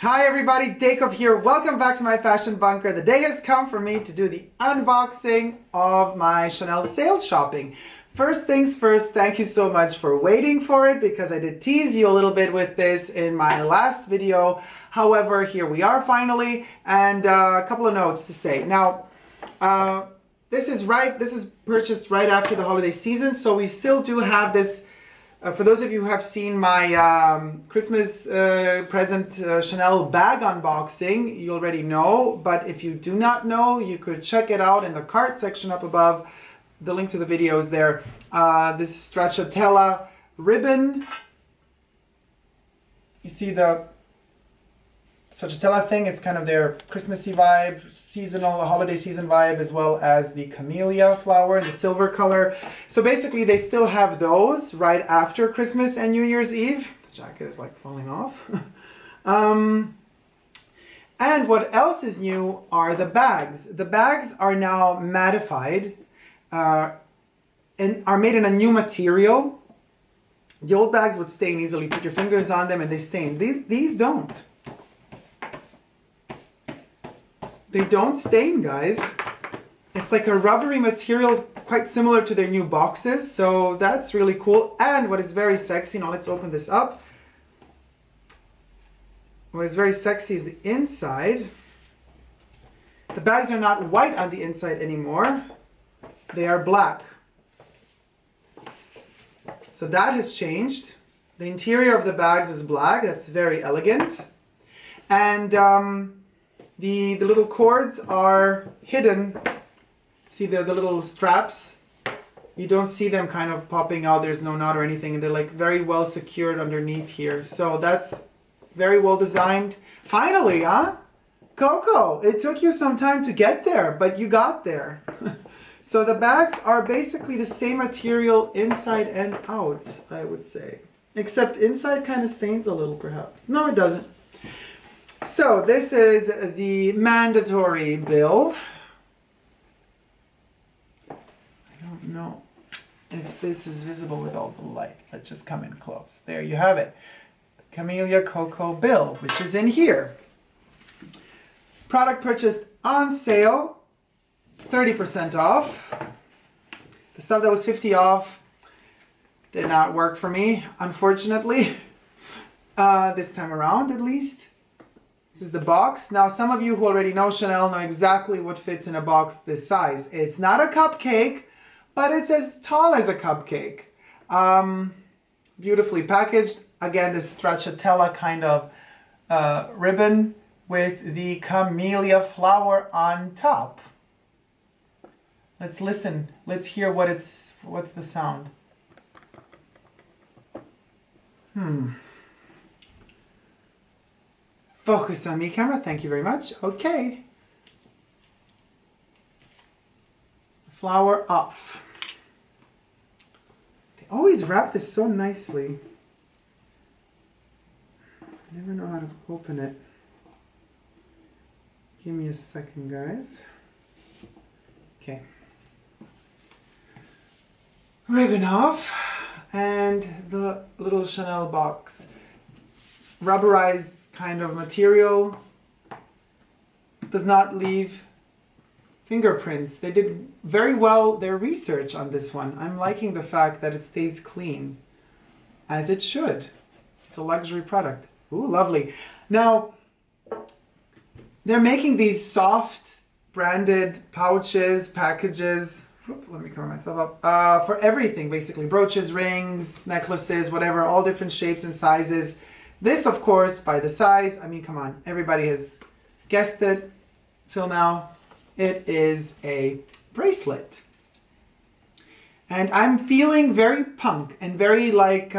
Hi everybody, Dacob here. Welcome back to my fashion bunker. The day has come for me to do the unboxing of my Chanel sales shopping. First things first, thank you so much for waiting for it because I did tease you a little bit with this in my last video. However, here we are finally, and a couple of notes to say. Now, this is purchased right after the holiday season, so we still do have this. For those of you who have seen my Christmas present Chanel bag unboxing, you already know. But if you do not know, you could check it out in the cart section up above. The link to the video is there. This stracciatella ribbon. You see the stracciatella thing? It's kind of their Christmassy vibe, seasonal, holiday season vibe, as well as the camellia flower, the silver color. So basically they still have those right after Christmas and New Year's Eve. The jacket is like falling off. And what else is new are the bags. The bags are now mattified and are made in a new material. The old bags would stain easily. Put your fingers on them and they stain. These don't. They don't stain, guys. It's like a rubbery material, quite similar to their new boxes. So that's really cool. And what is very sexy, now let's open this up. What is very sexy is the inside. The bags are not white on the inside anymore. They are black. So that has changed. The interior of the bags is black. That's very elegant. And the little cords are hidden. See the little straps? You don't see them kind of popping out. There's no knot or anything. They're like very well secured underneath here. So that's very well designed. Finally, huh? Coco, it took you some time to get there, but you got there. So the bags are basically the same material inside and out, I would say. Except inside kind of stains a little perhaps. No, it doesn't. So this is the mandatory bill. I don't know if this is visible with all the light. Let's just come in close. There you have it. The Camellia Cocoa bill, which is in here. Product purchased on sale, 30% off. The stuff that was 50 off did not work for me, unfortunately. This time around, at least. This is the box. Now, some of you who already know Chanel know exactly what fits in a box this size. It's not a cupcake, but it's as tall as a cupcake. Beautifully packaged. Again, this stracciatella kind of ribbon with the camellia flower on top. Let's listen. Let's hear what's the sound. Focus on me, camera. Thank you very much. Okay. Flower off. They always wrap this so nicely. I never know how to open it. Give me a second, guys. Okay. Ribbon off. And the little Chanel box. Rubberized kind of material, does not leave fingerprints. They did very well their research on this one. I'm liking the fact that it stays clean, as it should. It's a luxury product. Ooh, lovely. Now, they're making these soft branded pouches, packages, let me cover myself up, for everything basically. Brooches, rings, necklaces, whatever, all different shapes and sizes. This, of course, by the size, I mean, come on, everybody has guessed it till now. It is a bracelet. And I'm feeling very punk and very like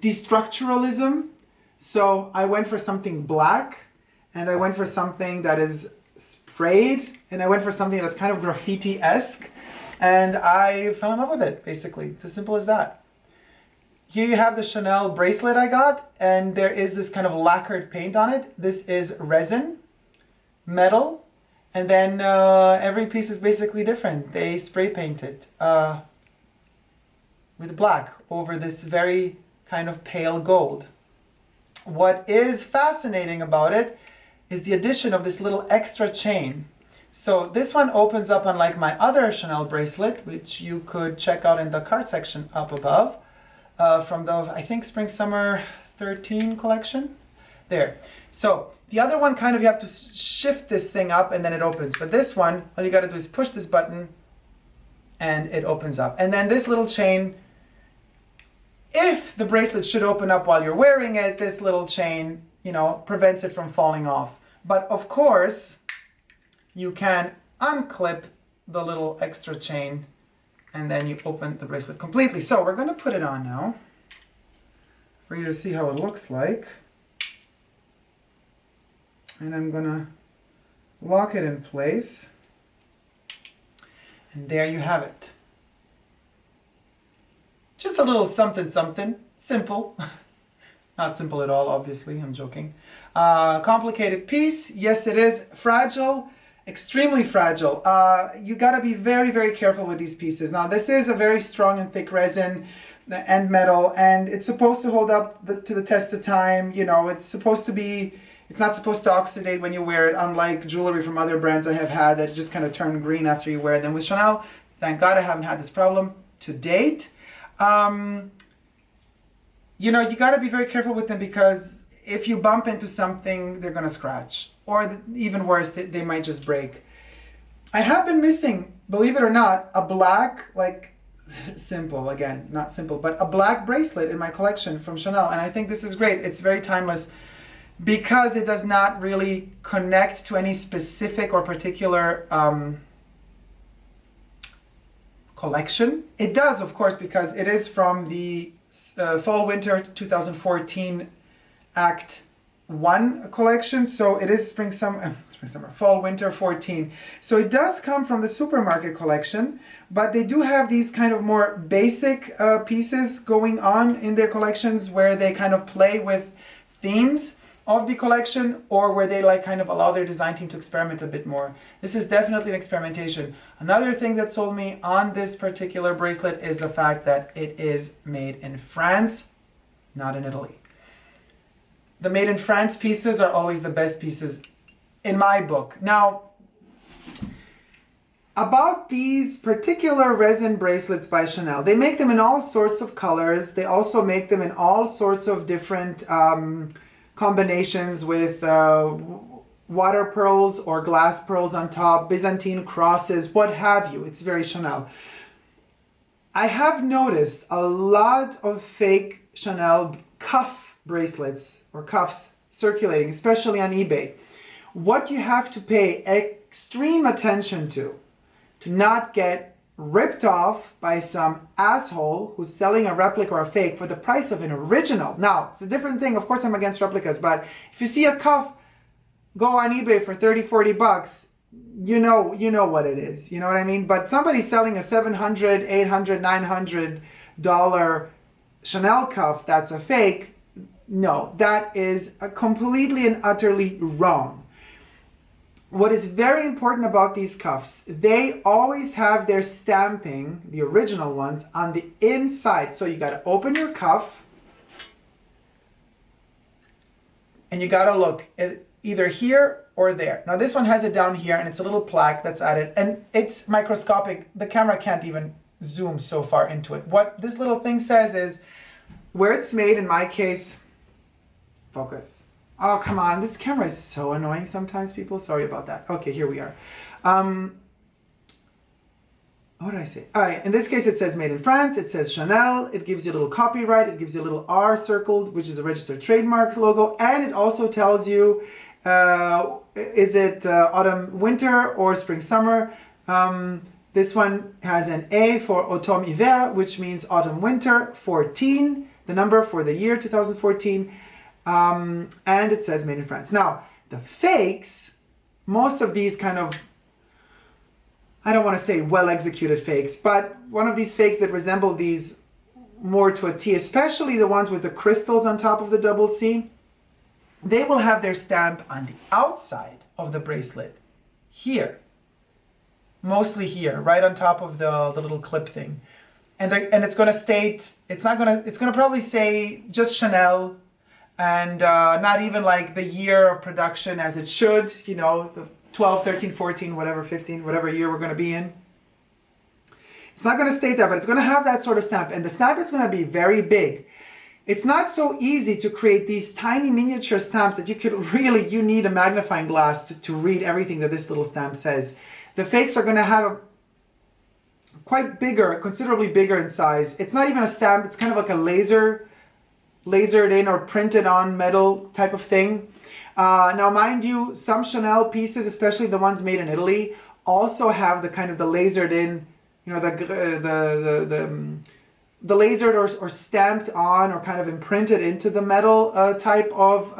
destructuralism. So I went for something black, and I went for something that is sprayed, and I went for something that's kind of graffiti-esque, and I fell in love with it, basically. It's as simple as that. Here you have the Chanel bracelet I got, and there is this kind of lacquered paint on it. This is resin, metal, and then every piece is basically different. They spray paint it with black over this very kind of pale gold. what is fascinating about it is the addition of this little extra chain. So this one opens up unlike my other Chanel bracelet, which you could check out in the card section up above, from the, I think, Spring Summer 13 collection. There. So the other one kind of you have to shift this thing up and then it opens. But this one, all you got to do is push this button and it opens up. And then this little chain, if the bracelet should open up while you're wearing it, this little chain, you know, prevents it from falling off. But of course, you can unclip the little extra chain and then you open the bracelet completely. So we're going to put it on now for you to see how it looks like. And I'm going to lock it in place. And there you have it. Just a little something something. Simple. Not simple at all, obviously. I'm joking. Complicated piece. Yes, it is. Fragile. Extremely fragile. You got to be very, very careful with these pieces. Now, this is a very strong and thick resin and metal, and it's supposed to hold up to the test of time. You know, it's supposed to be, it's not supposed to oxidate when you wear it, unlike jewelry from other brands I have had that just kind of turn green after you wear it. And with Chanel, thank God I haven't had this problem to date. You know, you got to be very careful with them because if you bump into something, they're going to scratch. Or even worse, they might just break. I have been missing, believe it or not, a black, like, simple, again, not simple, but a black bracelet in my collection from Chanel. And I think this is great. It's very timeless because it does not really connect to any specific or particular collection. It does, of course, because it is from the Fall-Winter 2014 Act 1 collection, so it is Spring-Summer, Fall-Winter 14. So it does come from the supermarket collection, but they do have these kind of more basic pieces going on in their collections where they kind of play with themes of the collection or where they like kind of allow their design team to experiment a bit more. This is definitely an experimentation. Another thing that sold me on this particular bracelet is the fact that it is made in France, not in Italy. The made in France pieces are always the best pieces in my book. Now, about these particular resin bracelets by Chanel, they make them in all sorts of colors. They also make them in all sorts of different combinations with water pearls or glass pearls on top, Byzantine crosses, what have you. It's very Chanel. I have noticed a lot of fake Chanel cuff bracelets or cuffs circulating, especially on eBay. What you have to pay extreme attention to not get ripped off by some asshole who's selling a replica or a fake for the price of an original. Now, it's a different thing. Of course, I'm against replicas, but if you see a cuff go on eBay for 30, 40 bucks, you know what it is. You know what I mean? But somebody selling a $700, $800, $900 Chanel cuff that's a fake, no, that is completely and utterly wrong. What is very important about these cuffs, they always have their stamping, the original ones, on the inside. So you got to open your cuff and you got to look either here or there. Now this one has it down here and it's a little plaque that's added and it's microscopic. The camera can't even zoom so far into it. What this little thing says is where it's made, in my case, focus. Oh, come on. This camera is so annoying sometimes, people. Sorry about that. Okay, here we are. What did I say? All right, in this case, it says made in France. It says Chanel. It gives you a little copyright. It gives you a little R circled, which is a registered trademark logo. And it also tells you, is it autumn, winter, or spring, summer? This one has an A for automne, hiver, which means autumn, winter, 14, the number for the year 2014. And it says made in France. Now, the fakes, most of these kind of, I don't want to say well-executed fakes, but one of these fakes that resemble these more to a T, especially the ones with the crystals on top of the double C, they will have their stamp on the outside of the bracelet, here. Mostly here, right on top of the little clip thing. And it's going to state, it's going to probably say just Chanel, and not even like the year of production as it should, you know, the 12, 13, 14, whatever, 15, whatever year we're going to be in. It's not going to state that, but it's going to have that sort of stamp, and the stamp is going to be very big. It's not so easy to create these tiny miniature stamps that you need a magnifying glass to read everything that this little stamp says. The fakes are going to have quite bigger, considerably bigger in size. It's not even a stamp, it's kind of like a lasered in or printed on metal type of thing. Now mind you, some Chanel pieces, especially the ones made in Italy, also have the kind of the lasered in, you know, the lasered or stamped on or kind of imprinted into the metal type of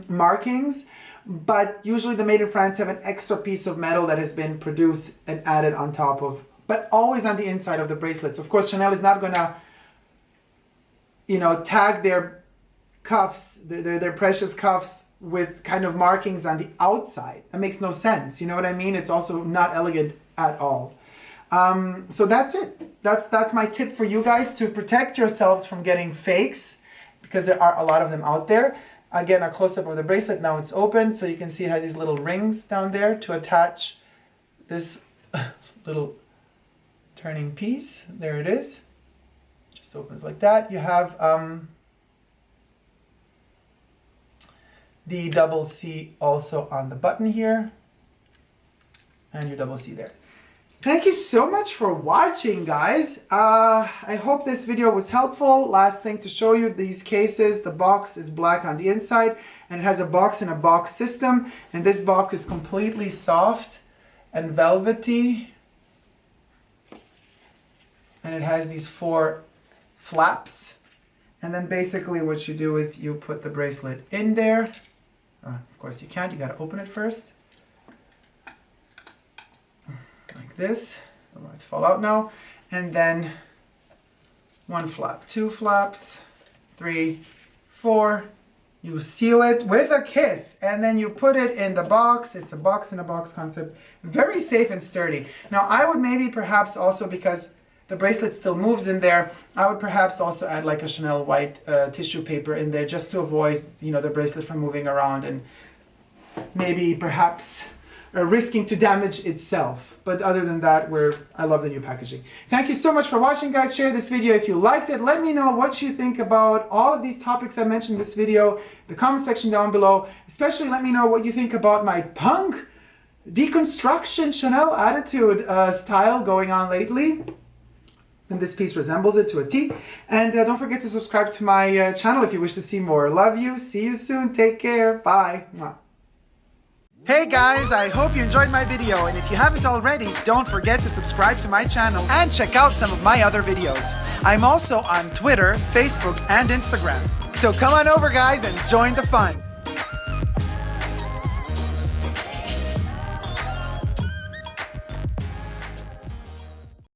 markings. But usually the made in France have an extra piece of metal that has been produced and added on top of, but always on the inside of the bracelets. Of course, Chanel is not going to, you know, tag their cuffs, their precious cuffs, with kind of markings on the outside. That makes no sense. You know what I mean? It's also not elegant at all. So that's it. That's my tip for you guys, to protect yourselves from getting fakes, because there are a lot of them out there. Again, a close-up of the bracelet. Now it's open, so you can see it has these little rings down there to attach this little turning piece. There it is. Just opens like that. You have the double C also on the button here, and your double C there. Thank you so much for watching, guys. I hope this video was helpful. Last thing to show you, these cases, the box is black on the inside, and it has a box in a box system, and this box is completely soft and velvety, and it has these 4 flaps. And then basically what you do is you put the bracelet in there. Of course you can't, you got to open it first. Like this. Don't want it to fall out now. And then 1 flap, 2 flaps, 3, 4. You seal it with a kiss, and then you put it in the box. It's a box in a box concept. Very safe and sturdy. Now I would maybe perhaps also, because the bracelet still moves in there, I would perhaps also add like a Chanel white tissue paper in there, just to avoid, you know, the bracelet from moving around and maybe perhaps risking to damage itself. But other than that, I love the new packaging. Thank you so much for watching, guys. Share this video if you liked it. Let me know what you think about all of these topics I mentioned in this video, the comment section down below. Especially let me know what you think about my punk deconstruction Chanel attitude style going on lately. And this piece resembles it to a T. And don't forget to subscribe to my channel if you wish to see more. Love you. See you soon. Take care. Bye. Mwah. Hey guys, I hope you enjoyed my video, and if you haven't already, don't forget to subscribe to my channel and check out some of my other videos. I'm also on Twitter, Facebook, and Instagram. So come on over, guys, and join the fun.